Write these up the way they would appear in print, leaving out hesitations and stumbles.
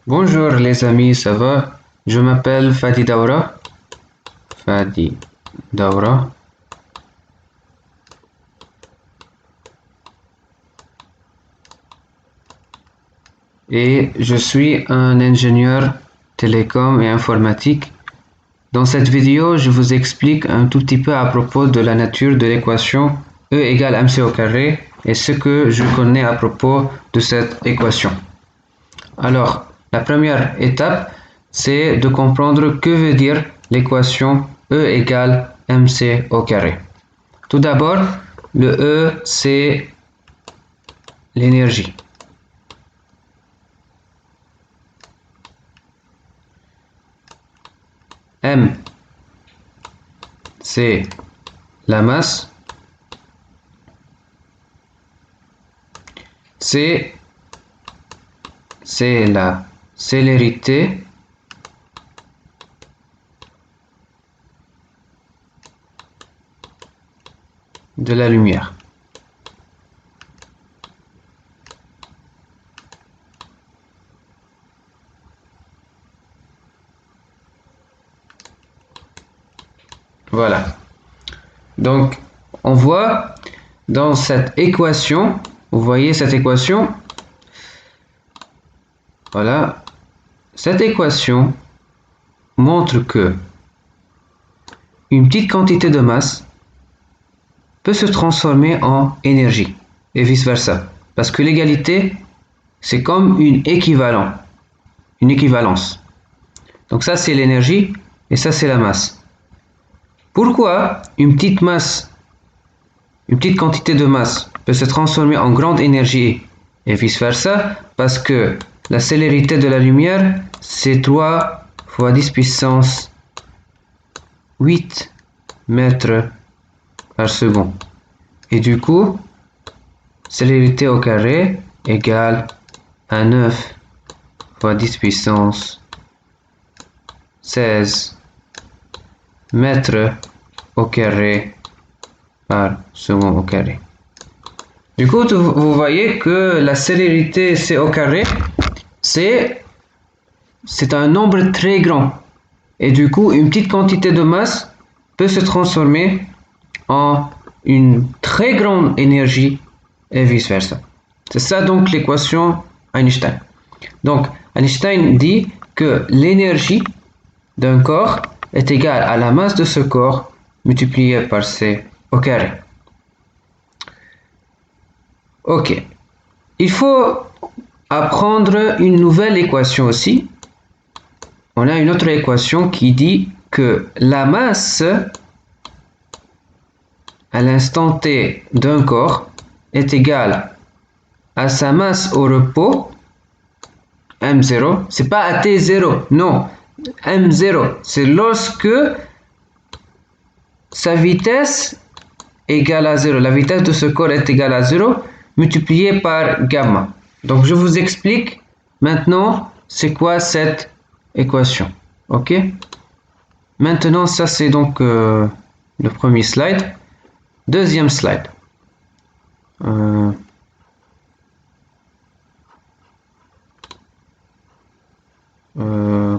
Bonjour les amis, ça va? Je m'appelle Fadi Daoura. Fadi Daoura. Et je suis un ingénieur télécom et informatique. Dans cette vidéo, je vous explique un tout petit peu à propos de la nature de l'équation E égale mc au carré et ce que je connais à propos de cette équation. Alors, la première étape, c'est de comprendre que veut dire l'équation E égale mc au carré. Tout d'abord, le E, c'est l'énergie. M, c'est la masse. C, c'est la célérité. De la lumière. Voilà. Donc, on voit dans cette équation, vous voyez cette équation, voilà, cette équation montre que une petite quantité de masse peut se transformer en énergie et vice-versa. Parce que l'égalité, c'est comme une équivalence. Donc ça, c'est l'énergie et ça, c'est la masse. Pourquoi une petite quantité de masse peut se transformer en grande énergie et vice-versa? Parce que la célérité de la lumière, c'est 3 fois 10 puissance 8 mètres par seconde. Et du coup, célérité au carré égale à 9 fois 10 puissance 16 mètres au carré par seconde au carré. Du coup, vous voyez que la célérité c au carré, c'est un nombre très grand. Et du coup, une petite quantité de masse peut se transformer en une très grande énergie et vice-versa. C'est ça donc l'équation Einstein. Donc, Einstein dit que l'énergie d'un corps est égale à la masse de ce corps multipliée par c au carré. Ok. Il faut apprendre une nouvelle équation aussi. On a une autre équation qui dit que la masse à l'instant t d'un corps est égale à sa masse au repos, m0, c'est pas à t0, non, m0, c'est lorsque sa vitesse égale à 0, la vitesse de ce corps est égale à 0, multiplié par gamma. Donc je vous explique maintenant c'est quoi cette équation, ok? Maintenant ça c'est donc le premier slide. Deuxième slide.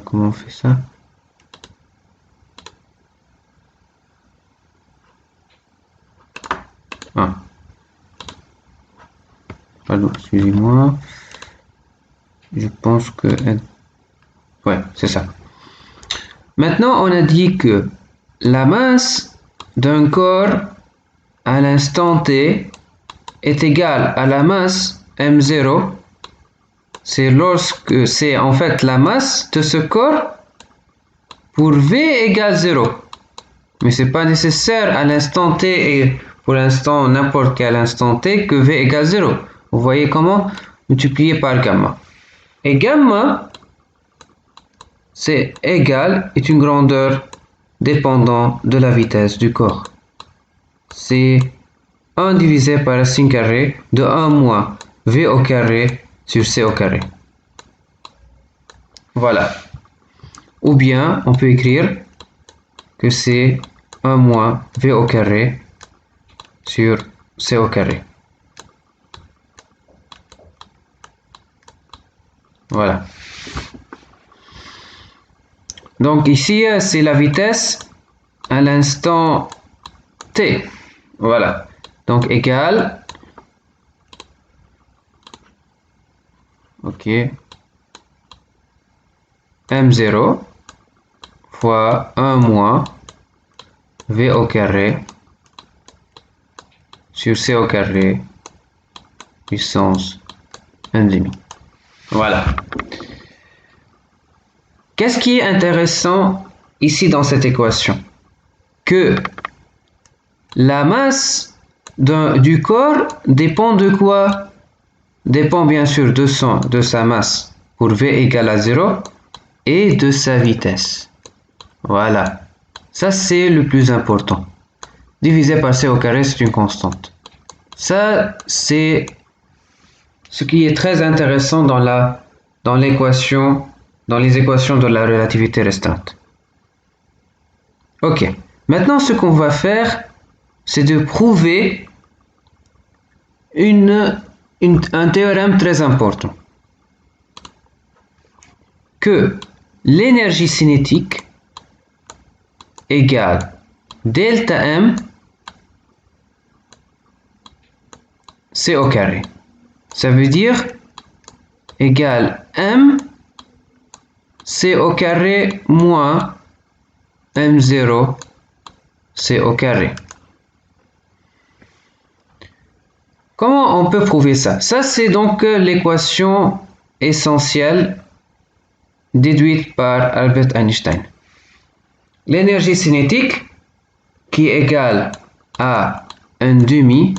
Comment on fait ça? Ah. Pardon, excusez-moi. Je pense que... Ouais, c'est ça. Maintenant, on a dit que la masse d'un corps à l'instant t est égale à la masse m0. C'est lorsque c'est en fait la masse de ce corps pour v égale 0. Mais c'est pas nécessaire à l'instant t et pour l'instant n'importe quel instant t que v égale 0. Vous voyez comment? Multiplié par gamma. Et gamma, c'est égal, est une grandeur dépendant de la vitesse du corps. C'est 1 divisé par racine carrée de 1 moins v au carré sur c au carré. Voilà. Ou bien, on peut écrire que c'est 1 moins v au carré sur c au carré. Voilà. Donc ici, c'est la vitesse à l'instant t. Voilà. Donc égale, ok, m0 fois 1 moins v au carré sur c au carré puissance 1,5. Voilà. Qu'est-ce qui est intéressant ici dans cette équation? Que la masse du corps dépend de quoi? Dépend bien sûr de sa masse pour V égale à 0 et de sa vitesse. Voilà. Ça, c'est le plus important. Divisé par C au carré, c'est une constante. Ça, c'est ce qui est très intéressant dans les équations de la relativité restreinte. Ok. Maintenant, ce qu'on va faire, c'est de prouver un théorème très important. Que l'énergie cinétique égale delta M C au carré. Ça veut dire égale M C au carré moins M0 C au carré. Comment on peut prouver ça? Ça, c'est donc l'équation essentielle déduite par Albert Einstein. L'énergie cinétique qui est égale à 1,5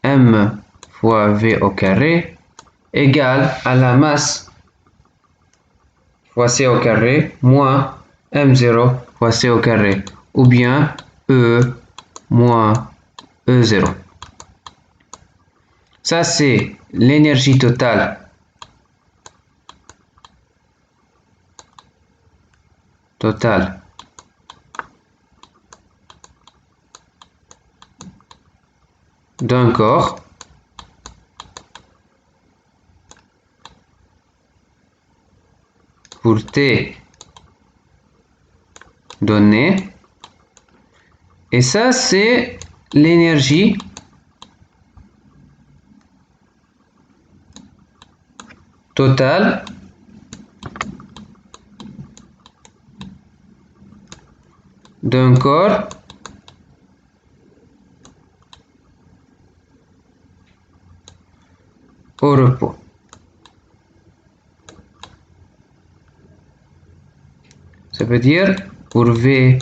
m fois v au carré égale à la masse fois c au carré moins m0 fois c au carré, ou bien E moins E0. Ça, c'est l'énergie totale d'un corps pour T donné. Et ça, c'est l'énergie totale d'un corps au repos. Ça veut dire pour V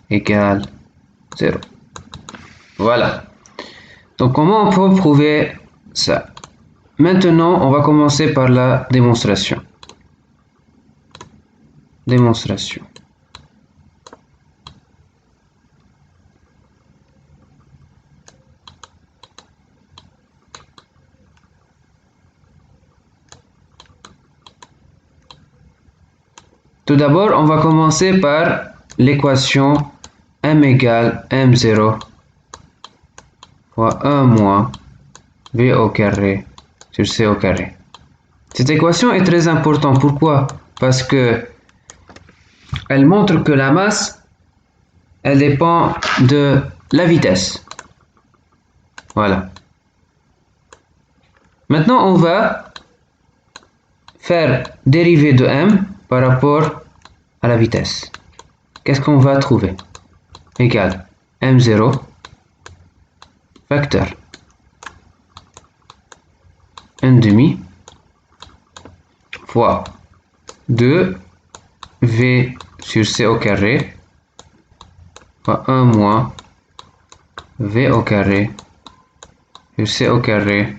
égale 0. Voilà. Donc, comment on peut prouver ça? Maintenant, on va commencer par la démonstration. Tout d'abord, on va commencer par l'équation m égale m0 fois 1 moins v au carré sur c au carré. Cette équation est très importante. Pourquoi? Parce que elle montre que la masse, elle dépend de la vitesse. Voilà. Maintenant, on va faire dériver de m par rapport à la vitesse. Qu'est-ce qu'on va trouver? Égal m0 facteur 1,5 fois 2 v sur c au carré fois 1 moins v au carré sur c au carré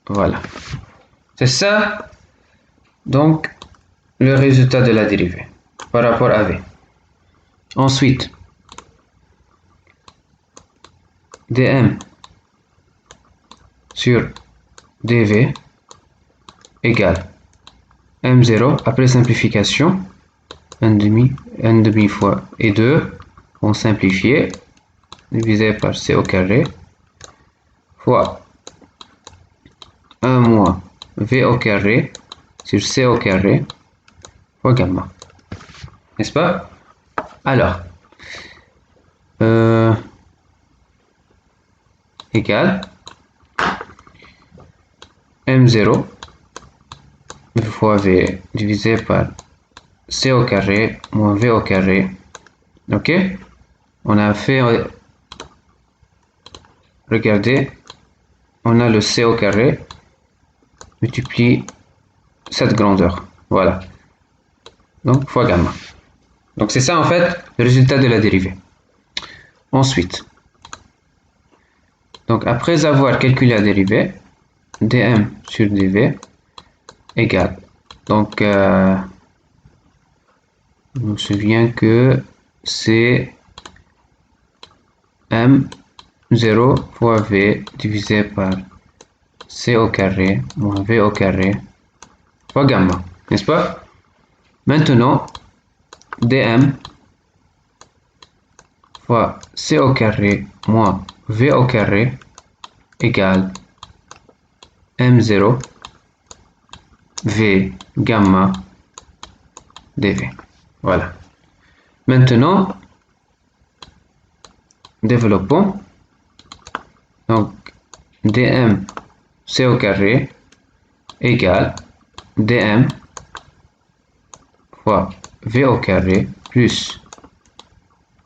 voilà. C'est ça donc le résultat de la dérivée par rapport à v. Ensuite, dm sur dv égale m0 après simplification 1,5 fois et 2 vont simplifier divisé par c au carré fois 1 moins V au carré sur C au carré fois gamma. N'est-ce pas? Alors, égale M0 fois V divisé par C au carré moins V au carré. Ok? On a fait, regardez, on a le C au carré multiplie cette grandeur. Voilà. Donc, fois gamma. Donc, c'est ça en fait le résultat de la dérivée. Ensuite, donc après avoir calculé la dérivée, dm sur dv égale. Donc, je me souviens que c'est m0 fois v divisé par c au carré moins v au carré fois gamma, n'est-ce pas? Maintenant, dm fois c au carré moins v au carré égale m0 v gamma dv. Voilà. Maintenant, développons. Donc, dm c au carré égale dm fois v au carré plus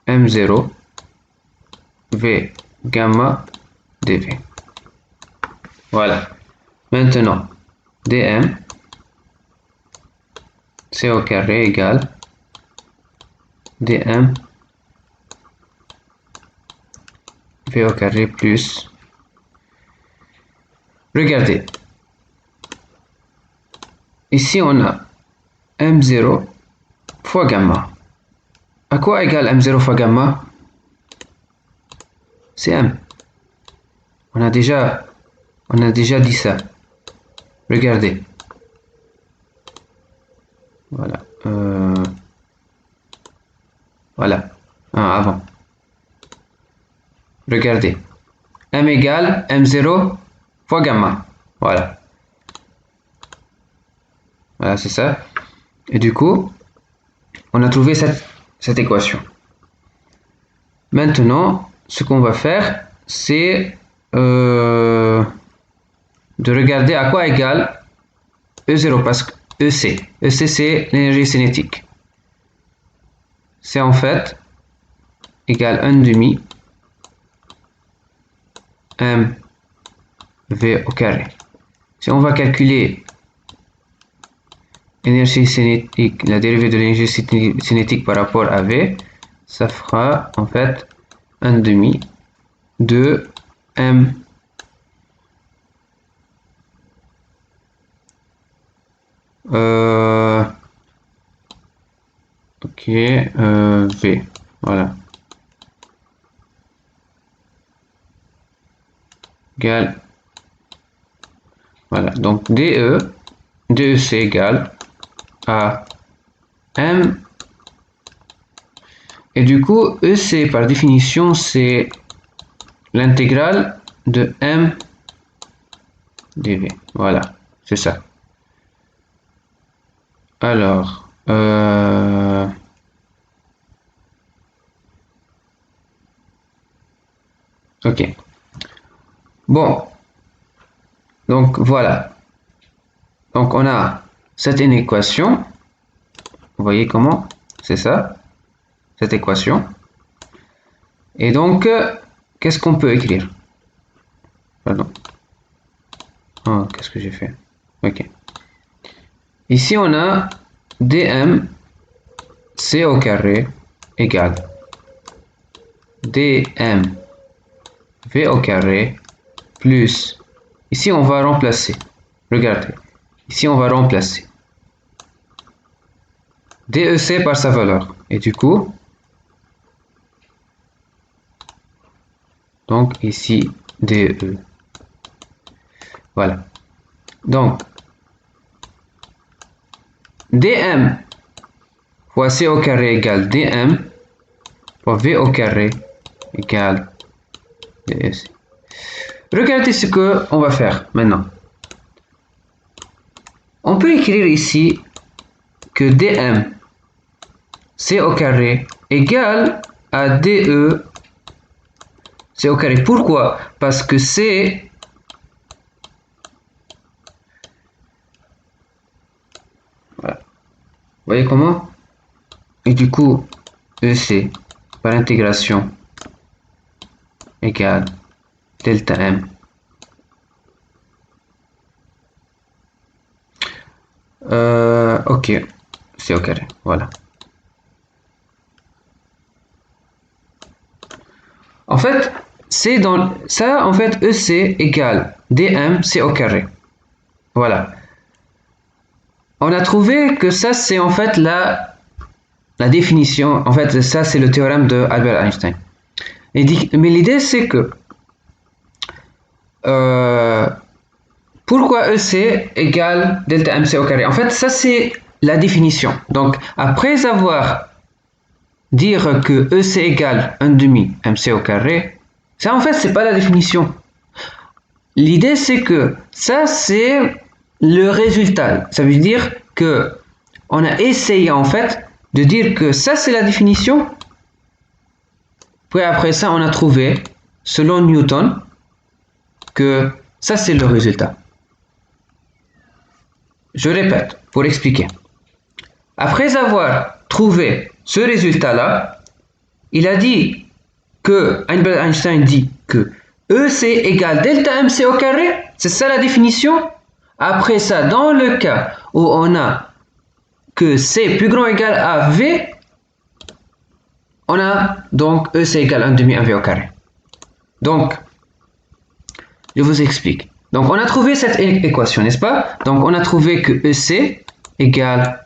m0 v gamma dv. Voilà. Maintenant, dm c au carré égale dm v au carré plus, regardez, ici on a m0 fois gamma. À quoi égale m0 fois gamma? C'est m. On a déjà dit ça. Regardez. Voilà. Voilà. Avant. Regardez. M égale M0 fois gamma. Voilà. Voilà, c'est ça. Et du coup, on a trouvé cette équation. Maintenant, ce qu'on va faire, c'est de regarder à quoi égale E0 parce que EC. EC, c'est l'énergie cinétique. C'est en fait égale 1 demi m v au carré. Si on va calculer l'énergie cinétique, la dérivée de l'énergie cinétique par rapport à v, ça fera en fait 1 demi de m v, voilà, égale, voilà, donc DEC égale à M, et du coup EC par définition c'est l'intégrale de M dV, voilà, c'est ça. Alors, ok. Bon, donc voilà. Donc on a cette équation. Vous voyez comment? C'est ça, cette équation. Et donc, qu'est-ce qu'on peut écrire? Pardon. Oh, qu'est-ce que j'ai fait? Ok. Ici, on a dm c au carré égale dm v au carré plus, ici on va remplacer, regardez, ici on va remplacer DEC par sa valeur, et du coup, donc ici DE, voilà, donc dm fois c au carré égale dm fois v au carré égale DEC. Regardez ce qu'on va faire maintenant. On peut écrire ici que dm c au carré égale à de c au carré. Pourquoi? Parce que c voilà. Vous voyez comment? Et du coup, EC par intégration égale delta M. Ok, c'est au carré, voilà. En fait, c'est dans ça, en fait, EC égale DM, c'est au carré. Voilà. On a trouvé que ça, c'est en fait la définition. En fait, ça, c'est le théorème de Albert Einstein. Mais l'idée, c'est que pourquoi EC égale delta MC au carré? En fait, ça, c'est la définition. Donc, après avoir dire que EC égale 1 demi MC au carré, ça, en fait, c'est pas la définition. L'idée, c'est que ça, c'est le résultat. Ça veut dire que on a essayé, en fait, de dire que ça, c'est la définition. Puis après ça, on a trouvé, selon Newton, que ça, c'est le résultat. Je répète, pour expliquer. Après avoir trouvé ce résultat-là, il a dit que Albert Einstein dit que EC égale delta MC au carré, c'est ça la définition. Après ça, dans le cas où on a que C plus grand ou égal à V, on a donc EC égale 1 demi à V au carré. Donc, je vous explique. Donc, on a trouvé cette équation, n'est-ce pas? Donc, on a trouvé que EC égale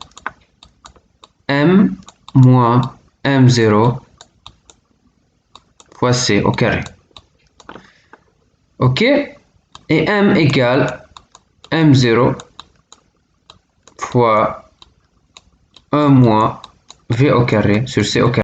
M moins M0 fois C au carré. Ok? Et M égale M0 fois 1 moins V au carré sur C au carré.